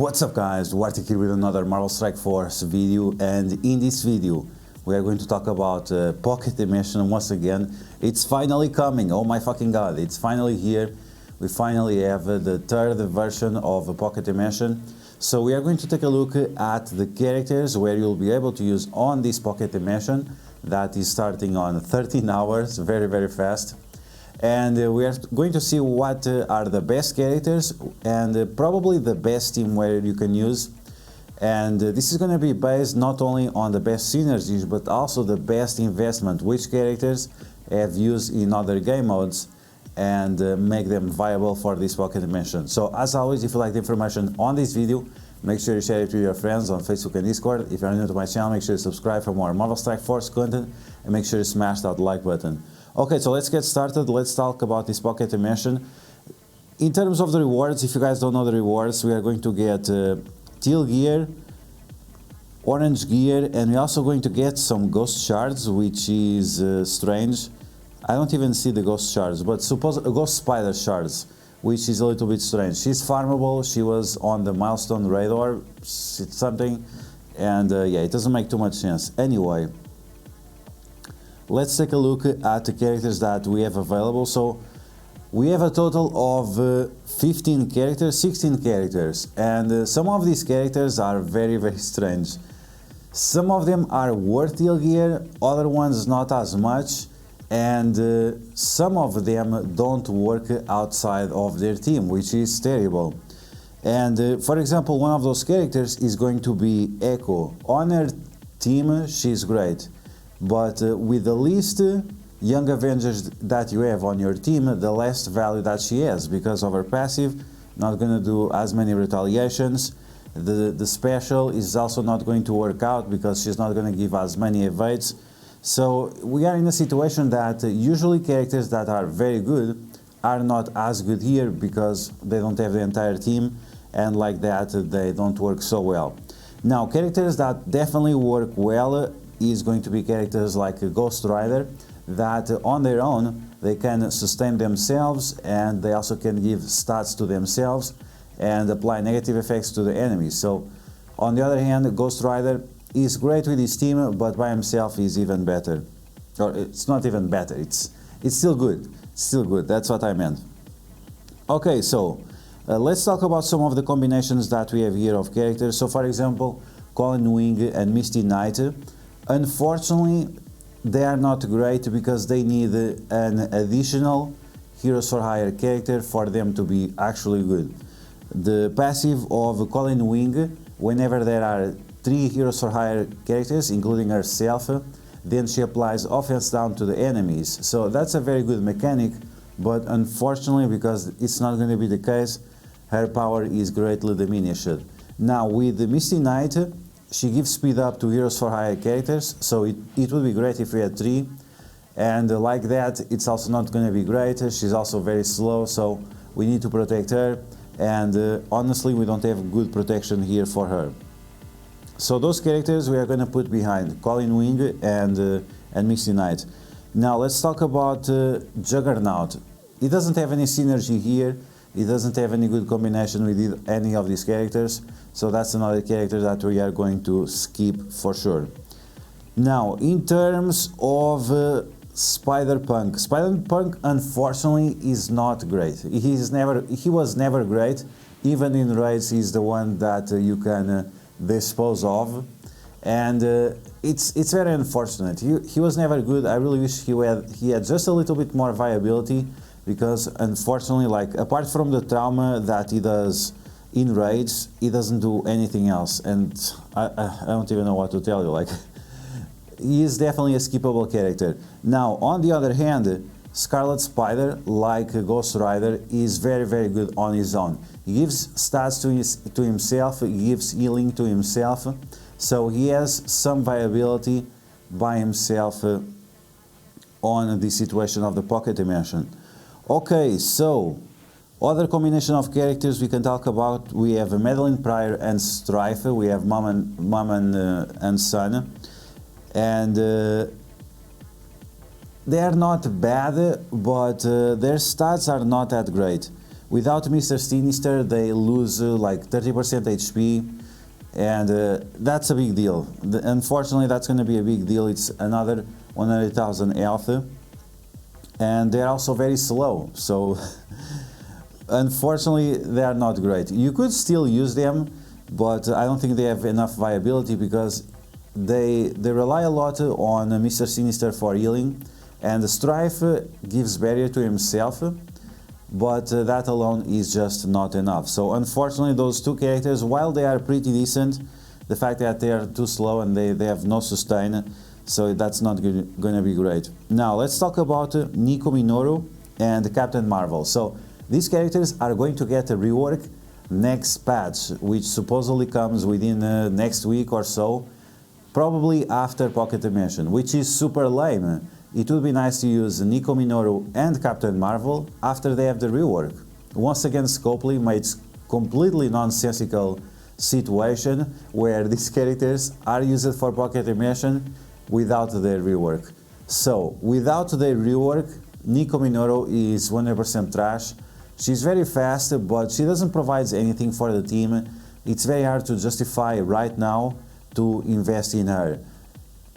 What's up guys, DuArktik here with another Marvel Strike Force video, and in this video we are going to talk about Pocket Dimension once again. It's finally coming, oh my fucking god, it's finally here. We finally have the third version of Pocket Dimension. So we are going to take a look at the characters where you'll be able to use on this Pocket Dimension that is starting on 13 hours, very fast. And we are going to see what are the best characters and probably the best team where you can use. And this is going to be based not only on the best synergies but also the best investment, which characters have used in other game modes, and make them viable for this Pocket Dimension. So as always, if you like the information on this video, make sure you share it with your friends on Facebook and Discord. If you are new to my channel, make sure you subscribe for more Marvel Strike Force content, and make sure you smash that like button. Okay, so let's get started. Let's talk about this Pocket Dimension. In terms of the rewards, if you guys don't know the rewards, we are going to get teal gear, orange gear, and we're also going to get some ghost shards, which is strange. I don't even see the ghost shards, but suppose ghost spider shards, which is a little bit strange. She's farmable, she was on the milestone radar, something, and yeah, it doesn't make too much sense. Anyway, let's take a look at the characters that we have available. So we have a total of 15 characters, 16 characters, and some of these characters are very strange. Some of them are worth teal gear, other ones not as much, and some of them don't work outside of their team, which is terrible. And for example, one of those characters is going to be Echo. On her team, she's great. But with the least Young Avengers that you have on your team, the less value that she has, because of her passive, not going to do as many retaliations. The special is also not going to work out because she's not going to give as many evades. So we are in a situation that usually characters that are very good are not as good here because they don't have the entire team, and like that they don't work so well. Now, characters that definitely work well is going to be characters like Ghost Rider, that on their own they can sustain themselves, and they also can give stats to themselves and apply negative effects to the enemies. So on the other hand, Ghost Rider is great with his team, but by himself is even better. Or it's not even better, it's still good. It's still good, that's what I meant. Okay, so let's talk about some of the combinations that we have here of characters. So for example, Colin Wing and Misty Knight. Unfortunately, they are not great because they need an additional Heroes for Hire character for them to be actually good. The passive of Colin Wing, whenever there are 3 Heroes for Hire characters, including herself, then she applies offense down to the enemies. So that's a very good mechanic, but unfortunately, because it's not going to be the case, her power is greatly diminished. Now with the Misty Knight, she gives speed up to Heroes for Hire characters, so it would be great if we had 3. And like that, it's also not going to be great. She's also very slow, so we need to protect her. And honestly, we don't have good protection here for her. So those characters we are going to put behind Colin Wing and Misty Knight. Now let's talk about Juggernaut. It doesn't have any synergy here. It doesn't have any good combination with any of these characters, so that's another character that we are going to skip for sure. Now, in terms of Spider-Punk, Spider-Punk unfortunately is not great. He was never great. Even in raids, he's the one that you can dispose of, and it's very unfortunate. He was never good. I really wish he had just a little bit more viability, because unfortunately, like, apart from the trauma that he does in raids, he doesn't do anything else, and I don't even know what to tell you. Like, he is definitely a skippable character. Now on the other hand, Scarlet Spider, like Ghost Rider, is very good on his own. He gives stats to himself, he gives healing to himself, so he has some viability by himself on the situation of the Pocket Dimension. Okay, so other combination of characters we can talk about. We have Madeline Pryor and Strife. We have Mom and Son, and they are not bad, but their stats are not that great. Without Mr. Sinister, they lose like 30% HP, and that's a big deal. Unfortunately, that's going to be a big deal. It's another 100,000 health, and they're also very slow, so unfortunately they are not great. You could still use them, but I don't think they have enough viability because they rely a lot on Mr. Sinister for healing, and the Strife gives barrier to himself, but that alone is just not enough. So unfortunately those two characters, while they are pretty decent, the fact that they are too slow and they have no sustain, so that's not going to be great. Now let's talk about Nico Minoru and Captain Marvel. So these characters are going to get a rework next patch, which supposedly comes within next week or so, probably after Pocket Dimension, which is super lame. It would be nice to use Nico Minoru and Captain Marvel after they have the rework. Once again, Scopely made completely nonsensical situation where these characters are used for Pocket Dimension without their rework. So, without their rework, Nico Minoru is 100% trash. She's very fast, but she doesn't provide anything for the team. It's very hard to justify right now to invest in her.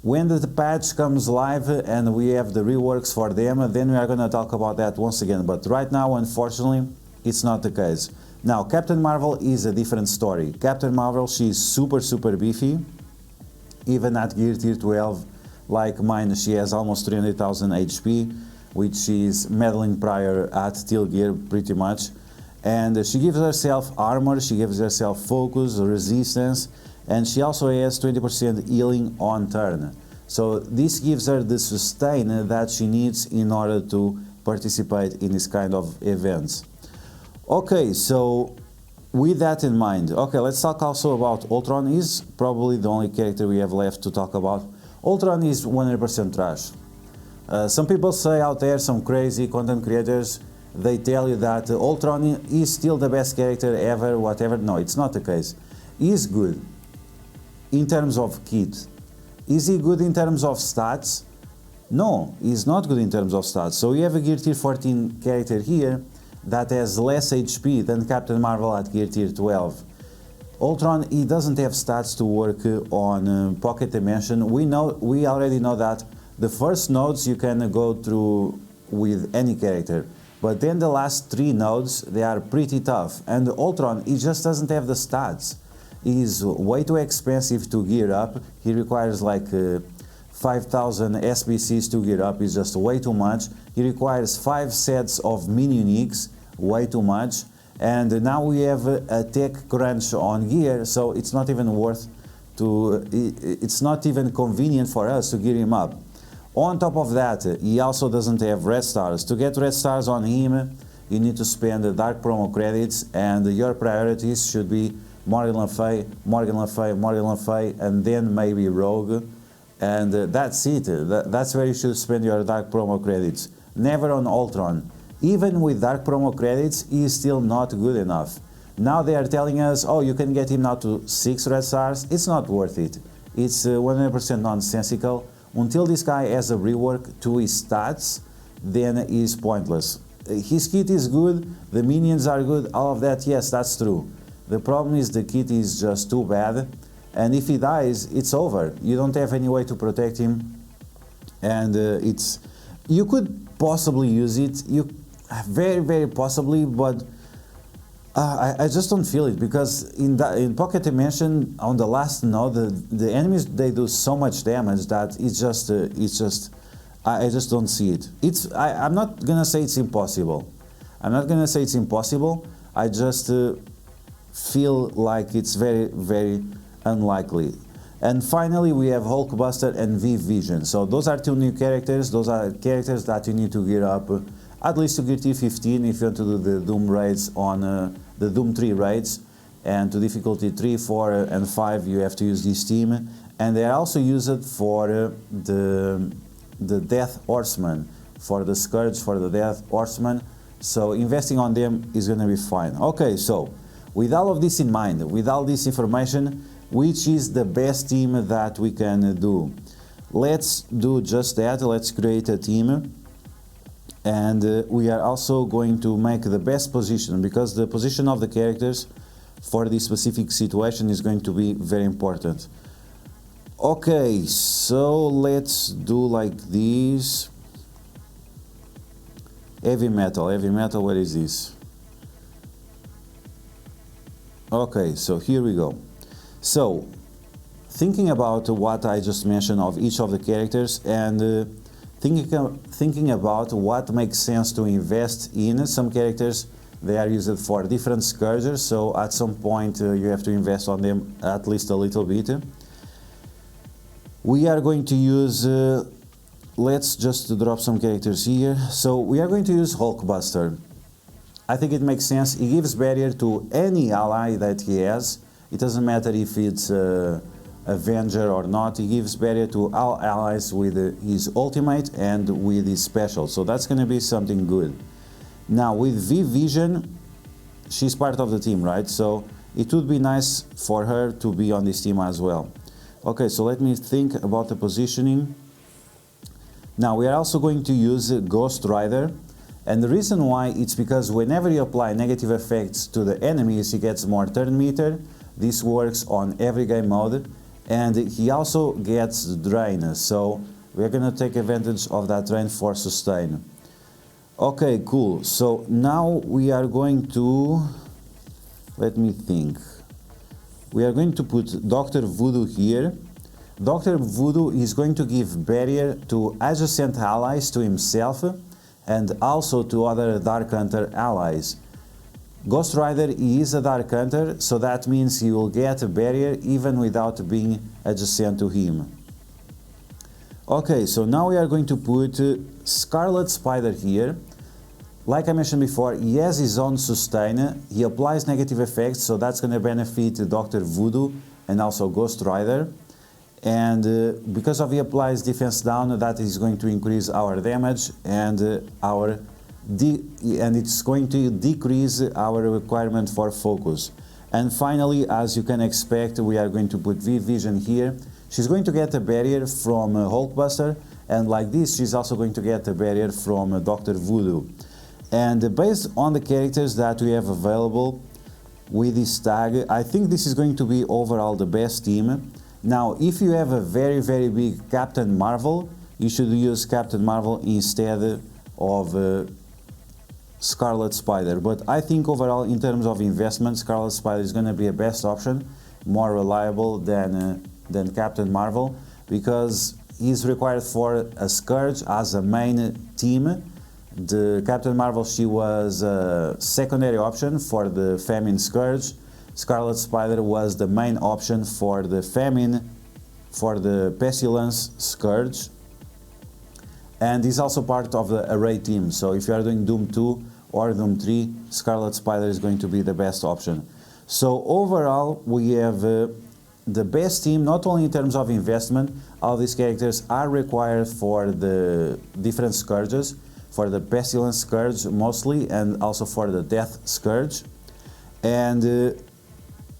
When the patch comes live and we have the reworks for them, then we are going to talk about that once again. But right now, unfortunately, it's not the case. Now, Captain Marvel is a different story. Captain Marvel, she's super beefy. Even at gear tier 12, like mine, she has almost 300,000 HP, which is meddling prior at Teal gear pretty much. And she gives herself armor, she gives herself focus, resistance, and she also has 20% healing on turn. So this gives her the sustain that she needs in order to participate in this kind of events. Okay, so with that in mind, okay, let's talk also about Ultron. Is probably the only character we have left to talk about. Ultron is 100% trash. Some people say out there, some crazy content creators, they tell you that Ultron is still the best character ever, whatever. No, it's not the case. He's good in terms of kit. Is he good in terms of stats? No, he's not good in terms of stats. So we have a gear tier 14 character here that has less HP than Captain Marvel at gear tier 12. Ultron, he doesn't have stats to work on Pocket Dimension. We already know that the first nodes you can go through with any character, but then the last 3 nodes, they are pretty tough. And Ultron, he just doesn't have the stats. He's way too expensive to gear up. He requires like 5,000 SBCs to gear up, is just way too much. He requires 5 sets of mini-uniques, way too much. And now we have a tech crunch on gear, so it's not even worth to, it's not even convenient for us to gear him up. On top of that, he also doesn't have red stars. To get red stars on him, you need to spend the dark promo credits, and your priorities should be Morgan Le Fay, Morgan Le Fay, Morgan Le Fay, and then maybe Rogue, and that's it. That's where you should spend your dark promo credits. Never on Ultron. Even with dark promo credits, he is still not good enough. Now they are telling us, oh, you can get him now to 6 red stars. It's not worth it. It's 100% nonsensical. Until this guy has a rework to his stats, then he's pointless. His kit is good, the minions are good, all of that, yes, that's true. The problem is the kit is just too bad, and if he dies, it's over. You don't have any way to protect him, and you could possibly use it, very possibly, but I just don't feel it, because in Pocket Dimension, on the last node, the enemies, they do so much damage that I just don't see it. I'm not gonna say it's impossible. I'm not gonna say it's impossible. I just feel like it's very unlikely. And finally, we have Hulkbuster and Vision. So those are 2 new characters. Those are characters that you need to gear up, at least to gear tier 15 if you want to do the Doom raids on the Doom 3 raids. And to difficulty 3, 4, and 5, you have to use this team. And they are also used for the Death Horseman, for the Scourge, for the Death Horseman. So investing on them is going to be fine. Okay, so with all of this in mind, with all this information, which is the best team that we can do? Let's do just that. Let's create a team. And we are also going to make the best position, because the position of the characters for this specific situation is going to be very important. Okay, so let's do like this. Heavy metal, where is this? Okay, so here we go. So, thinking about what I just mentioned of each of the characters, and thinking about what makes sense to invest in. Some characters, they are used for different scourges, so at some point you have to invest on them at least a little bit. We are going to use, let's just drop some characters here. So we are going to use Hulkbuster. I think it makes sense. He gives barrier to any ally that he has. It doesn't matter if it's Avenger or not. He gives barrier to all allies with his ultimate and with his special, so that's gonna be something good. Now with V-Vision, she's part of the team, right? So it would be nice for her to be on this team as well. Okay, so let me think about the positioning. Now we are also going to use Ghost Rider, and the reason why, it's because whenever you apply negative effects to the enemies, he gets more turn meter. This works on every game mode. And he also gets drain, so we're gonna take advantage of that drain for sustain. Okay, cool. So now we are going to, let me think. We are going to put Dr. Voodoo here. Dr. Voodoo is going to give barrier to adjacent allies to himself and also to other Dark Hunter allies. Ghost Rider is a Dark Hunter, so that means he will get a barrier even without being adjacent to him. Okay, so now we are going to put Scarlet Spider here. Like I mentioned before, he has his own sustain, he applies negative effects, so that's going to benefit Dr. Voodoo and also Ghost Rider. And because of he applies defense down, that is going to increase our damage and it's going to decrease our requirement for focus. And finally, as you can expect, we are going to put V-Vision here. She's going to get a barrier from Hulkbuster, and like this, she's also going to get a barrier from Dr. Voodoo. And based on the characters that we have available with this tag, I think this is going to be overall the best team. Now, if you have a very, very big Captain Marvel, you should use Captain Marvel instead of Scarlet Spider, but I think overall in terms of investment, Scarlet Spider is going to be a best option, more reliable than Captain Marvel, because he's required for a Scourge as a main team. The Captain Marvel, she was a secondary option for the Famine Scourge. Scarlet Spider was the main option for the Famine, for the Pestilence Scourge, and is also part of the Array team. So if you are doing Doom 2 or Doom 3, Scarlet Spider is going to be the best option. So overall, we have the best team, not only in terms of investment. All these characters are required for the different Scourges, for the Pestilence Scourge mostly, and also for the Death Scourge. And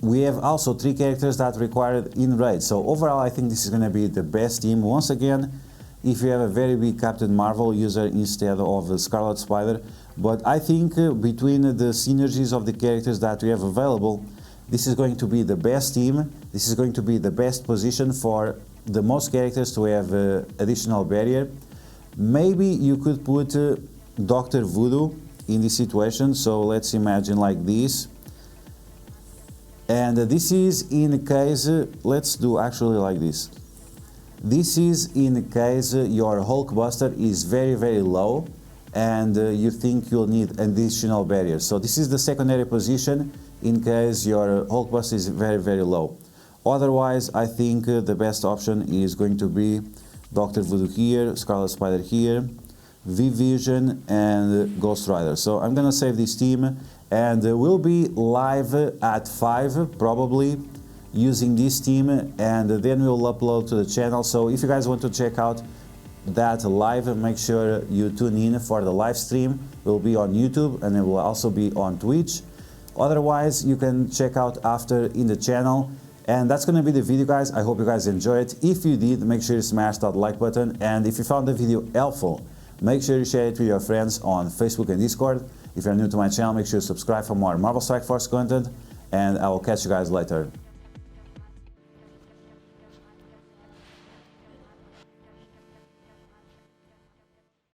we have also 3 characters that required in raid. So overall, I think this is going to be the best team. Once again, if you have a very big Captain Marvel user instead of the Scarlet Spider. But I think between the synergies of the characters that we have available, this is going to be the best team. This is going to be the best position for the most characters to have additional barrier. Maybe you could put Dr. Voodoo in this situation. So let's imagine like this. And this is in case, let's do actually like this. This is in case your Hulkbuster is very, very low and you think you'll need additional barriers. So this is the secondary position in case your Hulkbuster is very, very low. Otherwise, I think the best option is going to be Dr. Voodoo here, Scarlet Spider here, V-Vision and Ghost Rider. So I'm gonna save this team, and we'll be live at 5 probably using this team, and then we'll upload to the channel. So if you guys want to check out that live, make sure you tune in for the live stream. It will be on YouTube and it will also be on Twitch. Otherwise, you can check out after in the channel. And that's going to be the video, guys. I hope you guys enjoyed it. If you did, make sure you smash that like button, and if you found the video helpful, Make sure you share it with your friends on Facebook and Discord. If you're new to my channel, make sure you subscribe for more Marvel Strike Force content, and I will catch you guys later.